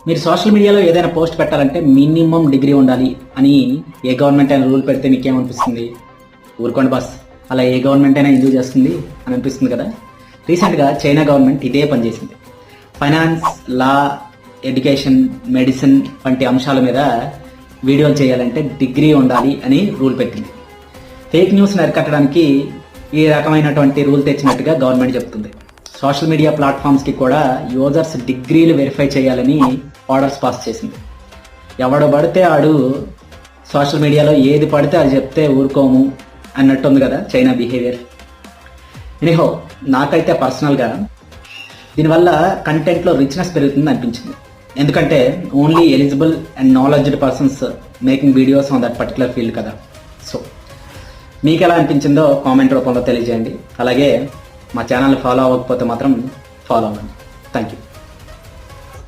మీరు సోషల్ మీడియాలో ఏదైనా పోస్ట్ పెట్టాలంటే మినిమం డిగ్రీ ఉండాలి అని ఏ గవర్నమెంట్ అయినా రూల్ పెడితే మీకేమనిపిస్తుంది? ఊరుకోండి బాస్, అలా ఏ గవర్నమెంట్ అయినా ఎందుకు చేస్తుంది అని అనిపిస్తుంది కదా. రీసెంట్గా చైనా గవర్నమెంట్ ఇదే పని చేసింది. ఫైనాన్స్, లా, ఎడ్యుకేషన్, మెడిసిన్ వంటి అంశాల మీద వీడియోలు చేయాలంటే డిగ్రీ ఉండాలి అని రూల్ పెట్టింది. ఫేక్ న్యూస్ని అరికట్టడానికి ఈ రకమైనటువంటి రూల్ తెచ్చినట్టుగా గవర్నమెంట్ చెప్తుంది. సోషల్ మీడియా ప్లాట్ఫామ్స్కి కూడా యూజర్స్ డిగ్రీలు వెరిఫై చేయాలని ఆర్డర్స్ పాస్ చేసింది. ఎవడు పడితే ఆడు సోషల్ మీడియాలో ఏది పడితే అది చెప్తే ఊరుకోము అన్నట్టుంది కదా చైనా బిహేవియర్. ఎనీహో, నాకైతే పర్సనల్గా దీనివల్ల కంటెంట్లో రిచ్నెస్ పెరుగుతుంది అనిపించింది. ఎందుకంటే only eligible and knowledged persons making videos on that particular field కదా. సో మీకు ఎలా అనిపించిందో కామెంట్ రూపంలో తెలియజేయండి. అలాగే మా ఛానల్ ఫాలో అవ్వకపోతే మాత్రం ఫాలో అవ్వండి. Thank you.